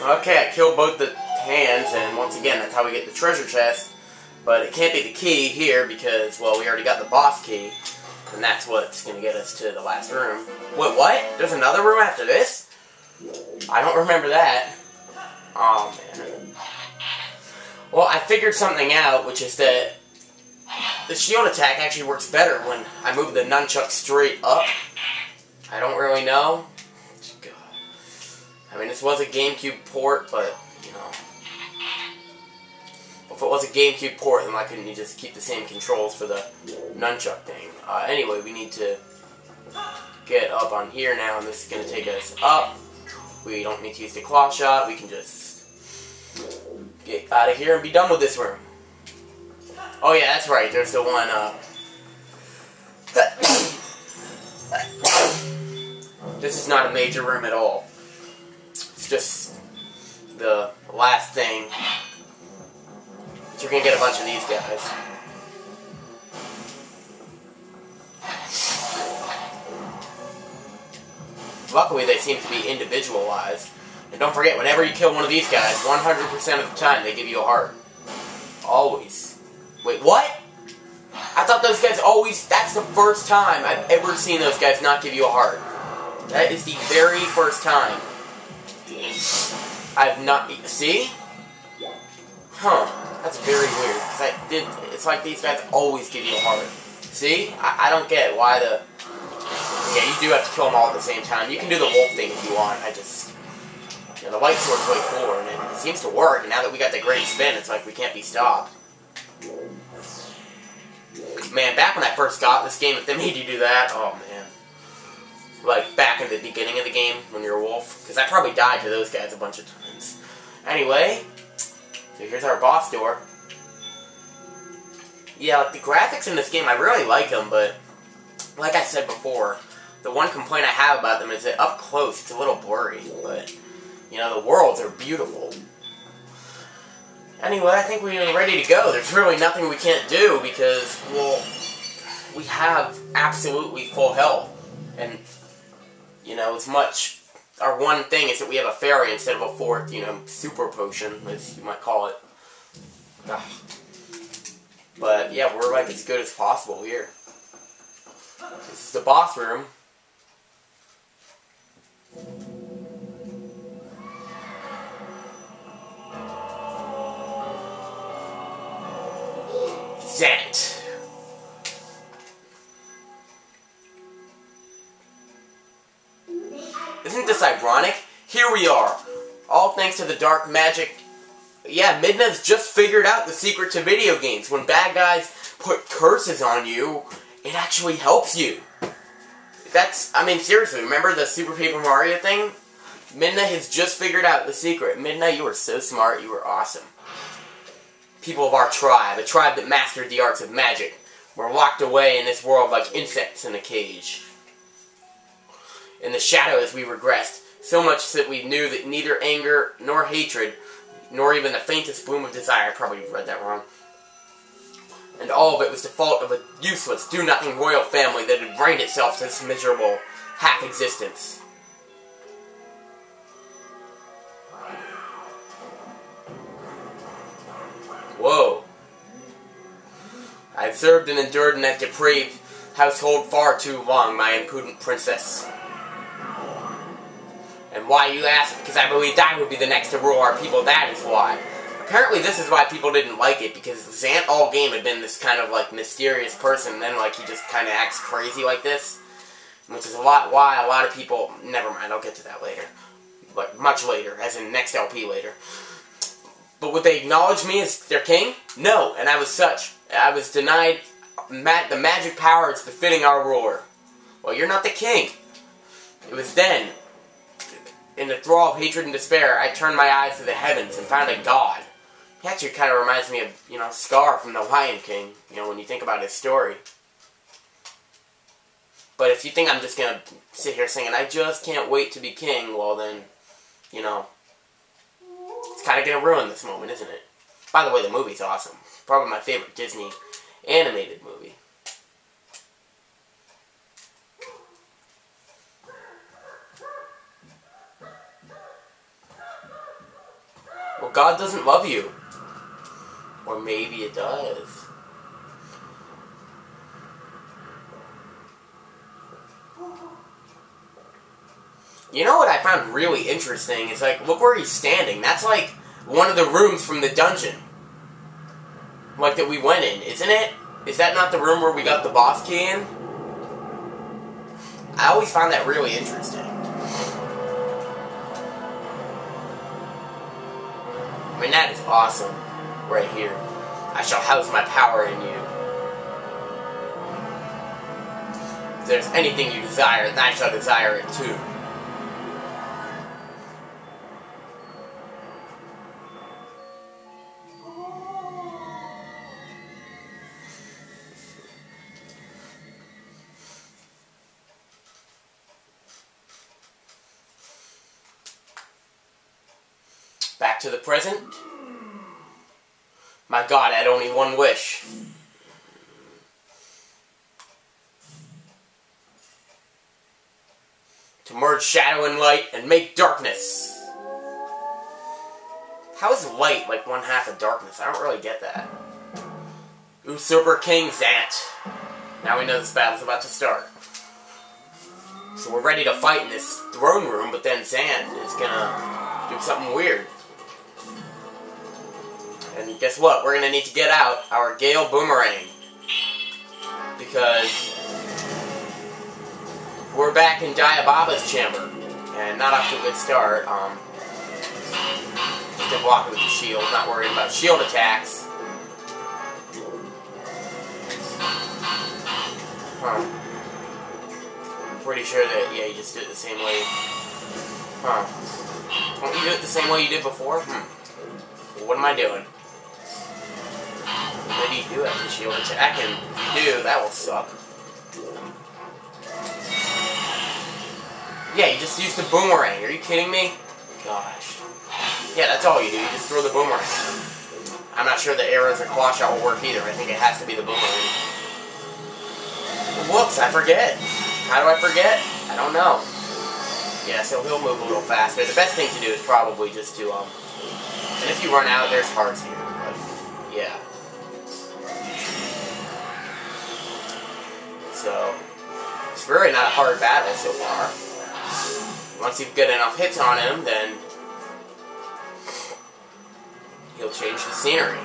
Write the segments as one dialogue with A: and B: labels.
A: Okay, I killed both the hands, and once again, that's how we get the treasure chest. But it can't be the key here because, well, we already got the boss key. And that's what's going to get us to the last room. Wait, what? There's another room after this? I don't remember that. Oh, man. Well, I figured something out, which is that the shield attack actually works better when I move the nunchuck straight up. I don't really know. God. I mean, this was a GameCube port, but, you know. If it was a GameCube port, then why couldn't you just keep the same controls for the nunchuck thing? Anyway, we need to get up on here now, and this is going to take us up. We don't need to use the claw shot. We can just get out of here and be done with this room. Oh yeah, that's right. There's the one, This is not a major room at all. It's just the last thing. But you're going to get a bunch of these guys. Luckily, they seem to be individualized. And don't forget, whenever you kill one of these guys, 100% of the time, they give you a heart. Always. Wait, what? I thought those guys always... That's the first time I've ever seen those guys not give you a heart. That is the very first time. I've not... See? Huh. That's very weird. It's like these guys always give you a heart. See? I don't get why the... Yeah, you do have to kill them all at the same time. You can do the wolf thing if you want. You know, the white sword's way cooler, and it seems to work. And now that we got the great spin, it's like we can't be stopped. Man, back when I first got this game, if they made you do that, oh man. Like, back in the beginning of the game, when you're a wolf. Because I probably died to those guys a bunch of times. Anyway, so here's our boss door. Yeah, like, the graphics in this game, I really like them, but like I said before, the one complaint I have about them is that up close, it's a little blurry, but, you know, the worlds are beautiful. Anyway, I think we're ready to go. There's really nothing we can't do because, well, we have absolutely full health. And, you know, our one thing is that we have a fairy instead of a fourth, you know, super potion, as you might call it. Ugh. But, yeah, we're like as good as possible here. This is the boss room. Zant. Isn't this ironic? Here we are. All thanks to the dark magic. Yeah, Midna's just figured out the secret to video games. When bad guys put curses on you, it actually helps you. I mean, seriously, remember the Super Paper Mario thing? Midna has just figured out the secret. Midna, you were so smart. You were awesome. People of our tribe, a tribe that mastered the arts of magic, were locked away in this world like insects in a cage. In the shadows we regressed, so much that we knew that neither anger nor hatred, nor even the faintest bloom of desire, I probably read that wrong, and all of it was the fault of a useless, do-nothing royal family that had brained itself to this miserable half-existence. Whoa. I've served and endured in that depraved household far too long, my impudent princess. And why, you ask? Because I believed I would be the next to rule our people, that is why. Apparently this is why people didn't like it, because Zant all game had been this kind of, like, mysterious person, and then, like, he just kind of acts crazy like this. Which is why a lot of people... Never mind, I'll get to that later. Like, much later, as in next LP later. But would they acknowledge me as their king? No, and I was such. I was denied the magic powers befitting our ruler. Well, you're not the king. It was then, in the thrall of hatred and despair, I turned my eyes to the heavens and found a god. He actually kind of reminds me of, you know, Scar from The Lion King, you know, when you think about his story. But if you think I'm just going to sit here singing, I just can't wait to be king, well then, you know, it's kind of going to ruin this moment, isn't it? By the way, the movie's awesome. Probably my favorite Disney animated movie. God doesn't love you. Or maybe it does. You know what I found really interesting? It's like, look where he's standing. That's like one of the rooms from the dungeon. Like that we went in, isn't it? Is that not the room where we got the boss key in? I always found that really interesting. I mean, that is awesome. Right here. I shall house my power in you. If there's anything you desire, then I shall desire it too. Back to the present. My God, I had only one wish. To merge shadow and light and make darkness. How is light like one half of darkness? I don't really get that. Usurper King Zant. Now we know this battle's about to start. So we're ready to fight in this throne room, but then Zant is gonna do something weird. And guess what? We're going to need to get out our Gale Boomerang. Because we're back in Diababa's chamber. And not off to a good start. To block it with the shield. Not worried about shield attacks. I'm pretty sure that, yeah, you just do it the same way. Don't you do it the same way you did before? Well, what am I doing? Maybe you do have to shield attack, and if you do, that will suck. Yeah, you just used the boomerang. Are you kidding me? Gosh. Yeah, that's all you do. You just throw the boomerang. I'm not sure the arrows or claw shot will work either. I think it has to be the boomerang. Whoops, I forget. How do I forget? I don't know. Yeah, so he'll move a little faster. The best thing to do is probably just to, and if you run out, there's hearts here, but, yeah. So, it's really not a hard battle so far. Once you get enough hits on him, then he'll change the scenery.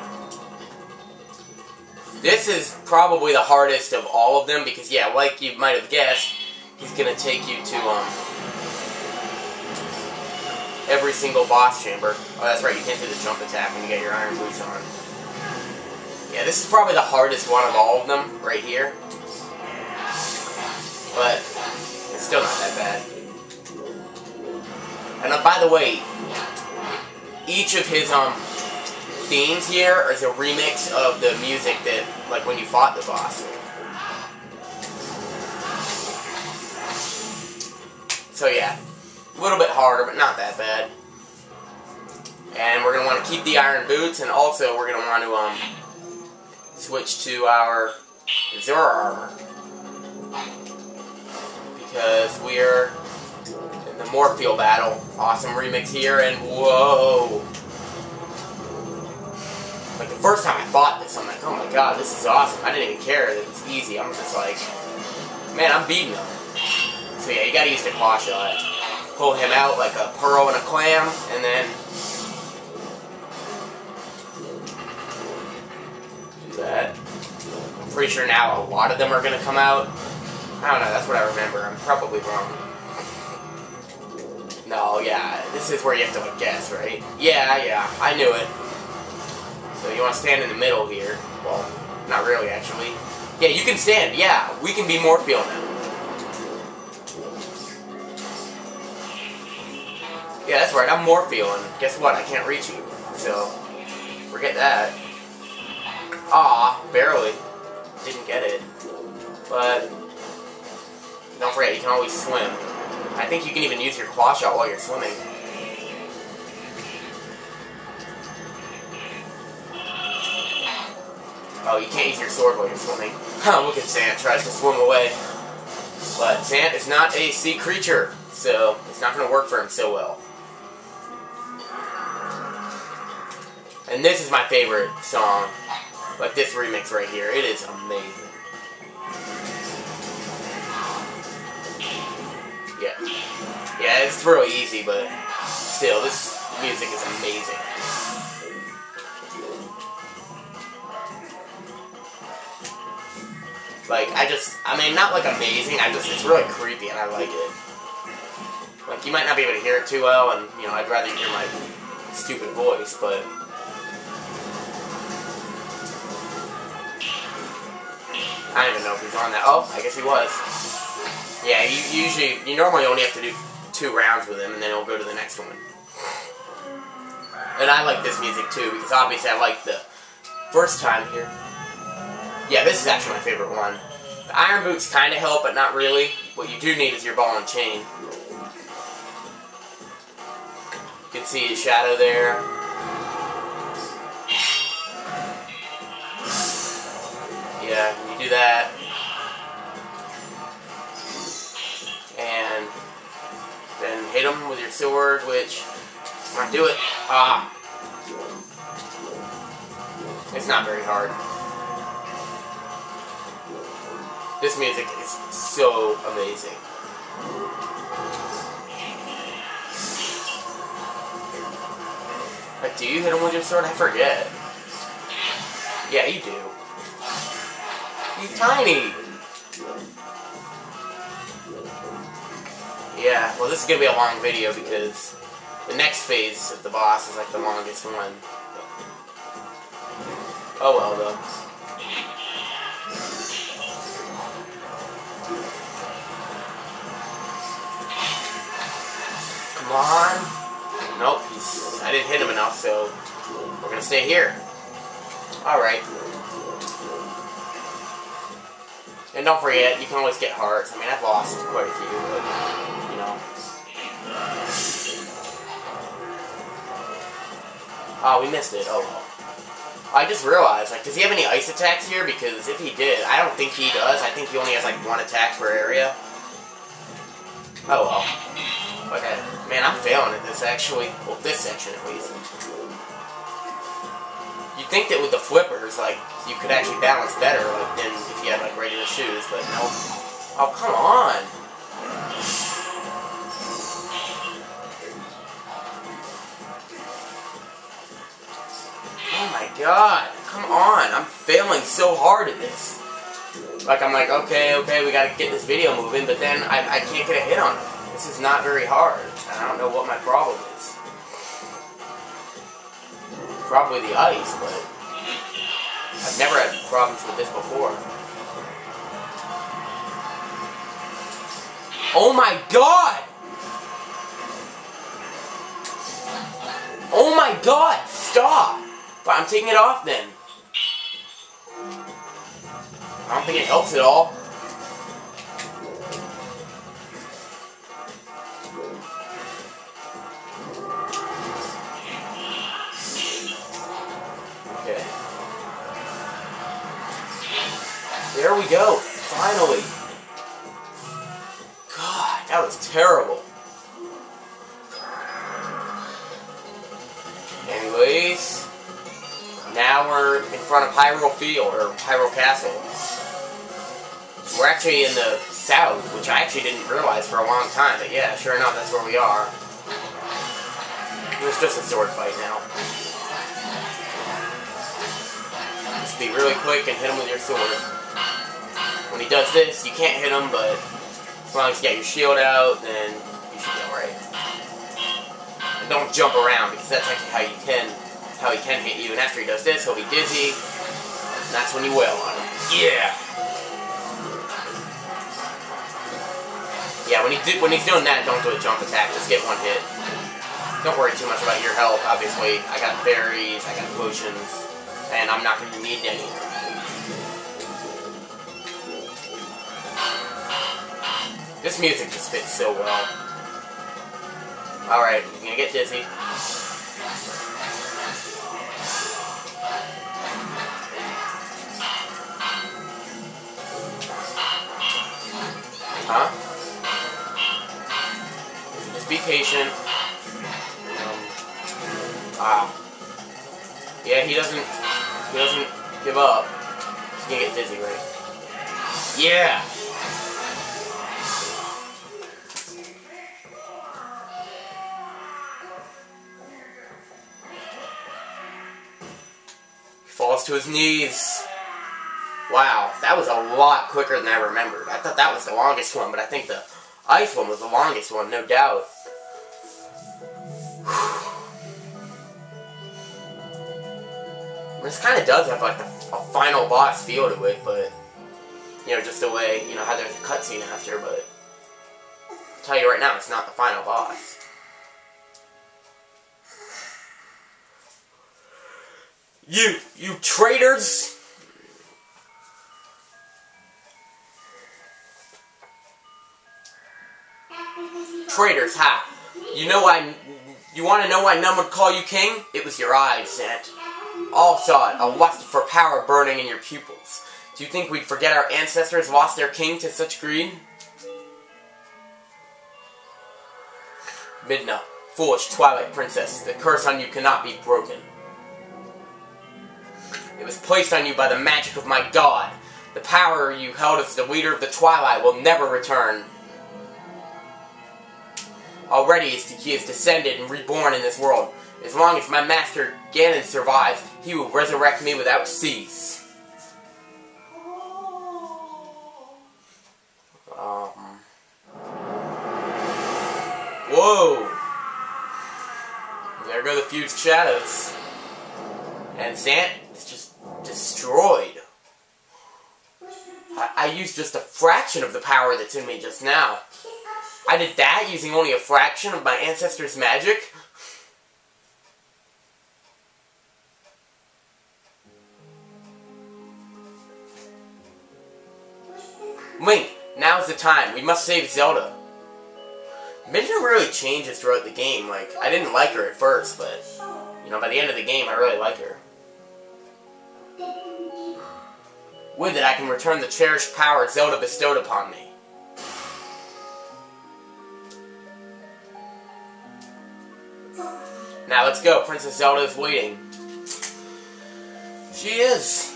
A: This is probably the hardest of all of them, because, yeah, like you might have guessed, he's gonna take you to, every single boss chamber. Oh, that's right, you can't do the jump attack when you get your iron boots on. Yeah, this is probably the hardest one of all of them, right here. But it's still not that bad. And by the way, each of his themes here is a remix of the music that, like, when you fought the boss. So yeah, a little bit harder, but not that bad. And we're going to want to keep the iron boots, and also we're going to want to switch to our Zora armor. Because we're in the Morpheal battle. Awesome remix here, and whoa! Like, the first time I fought this, I'm like, oh my god, this is awesome. I didn't even care that it was easy. I'm just like, man, I'm beating him. So yeah, you gotta use the claw shot. Pull him out like a pearl and a clam, and then do that. I'm pretty sure now a lot of them are gonna come out. I don't know, that's what I remember. I'm probably wrong. No, yeah, this is where you have to, like, guess, right? Yeah, I knew it. So you want to stand in the middle here. Well, not really, actually. Yeah, you can stand. Yeah, we can be Morpheal now. Yeah, that's right, I'm Morpheal, and guess what? I can't reach you. So, forget that. Aw, barely. Didn't get it. But don't forget, you can always swim. I think you can even use your claw shot while you're swimming. Oh, you can't use your sword while you're swimming. Look at Zant tries to swim away. But Zant is not a sea creature, so it's not going to work for him so well. And this is my favorite song. Like this remix right here. It is amazing. Yeah. Yeah, it's really easy, but still, this music is amazing. Like, I mean, not like amazing, it's really creepy and I like it. Like, you might not be able to hear it too well, and, you know, I'd rather hear my stupid voice, but... I don't even know if he's on that. Oh, I guess he was. Yeah, you normally only have to do 2 rounds with him, and then he'll go to the next one. And I like this music too, because obviously I like the first time here. Yeah, this is actually my favorite one. The iron boots kind of help, but not really. What you do need is your ball and chain. You can see his shadow there. Yeah, you do that. And then hit him with your sword, which, come on, do it. Ah. It's not very hard. This music is so amazing. Like, do you hit him with your sword? I forget. Yeah, you do. He's tiny. Yeah, well, this is gonna be a long video because the next phase of the boss is like the longest one. Oh well, though. Come on. Nope, I didn't hit him enough, so we're gonna stay here. Alright. And don't forget, you can always get hearts. I mean, I've lost quite a few, but, you know. Oh, we missed it. Oh, well. I just realized, like, does he have any ice attacks here? Because if he did, I don't think he does. I think he only has, like, 1 attack per area. Oh, well. Okay. Man, I'm failing at this, actually. Well, this section, at least. You'd think that with the flippers, like, you could actually balance better, like, than if you had, like, regular shoes, but no. Oh, come on! Oh my god, come on, I'm failing so hard at this. Like, I'm like, okay, we gotta get this video moving, but then I can't get a hit on it. This is not very hard, and I don't know what my problem is. Probably the ice, but I've never had problems with this before. Oh my god! Oh my god, stop! But I'm taking it off then. I don't think it helps at all. Okay. There we go, finally. God, that was terrible. Anyways, now we're in front of Hyrule Field, or Hyrule Castle. We're actually in the south, which I actually didn't realize for a long time, but yeah, sure enough, that's where we are. It's just a sword fight now. Just be really quick and hit him with your sword. When he does this, you can't hit him, but as long as you get your shield out, then you should be alright. And don't jump around, because that's actually how he can hit you. And after he does this, he'll be dizzy, and that's when you wail on him. Yeah! Yeah, when he's doing that, don't do a jump attack, just get 1 hit. Don't worry too much about your health, obviously. I got berries, I got potions, and I'm not going to need any. This music just fits so well. Alright, you're gonna get dizzy. Huh? Just be patient. Yeah, he doesn't give up. He's gonna get dizzy, right? Yeah! He falls to his knees. Wow, that was a lot quicker than I remembered. I thought that was the longest one, but I think the ice one was the longest one, no doubt. This kind of does have like a final boss feel to it, but you know, just the way, you know, how there's a cutscene after, but I'll tell you right now, it's not the final boss. You traitors! Traitors, ha! You want to know why none would call you king? It was your eyes, Zant. All saw it, a lust for power burning in your pupils. Do you think we'd forget our ancestors lost their king to such greed? Midna, foolish Twilight princess, the curse on you cannot be broken. It was placed on you by the magic of my god. The power you held as the leader of the Twilight will never return. Already he is descended and reborn in this world. As long as my master Ganon survives, he will resurrect me without cease. Whoa! There go the fused shadows. And Zant is just destroyed. I used just a fraction of the power that's in me just now. I did that using only a fraction of my ancestors' magic? Link, now's the time. We must save Zelda. Midna really changes throughout the game. Like, I didn't like her at first, but, you know, by the end of the game, I really like her. With it, I can return the cherished power Zelda bestowed upon me. Now, let's go. Princess Zelda is waiting. She is.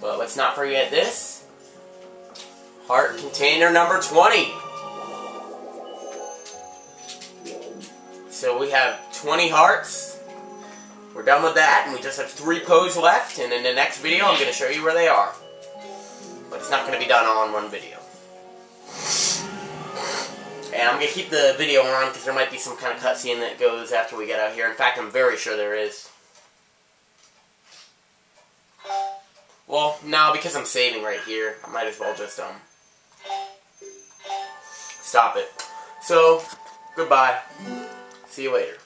A: But let's not forget this. Heart container number 20. So we have 20 hearts. We're done with that, and we just have 3 poses left, and in the next video I'm going to show you where they are. But it's not going to be done all in one video. And I'm going to keep the video on, because there might be some kind of cutscene that goes after we get out here. In fact, I'm very sure there is. Well, no, because I'm saving right here, I might as well just, stop it. So, goodbye. See you later.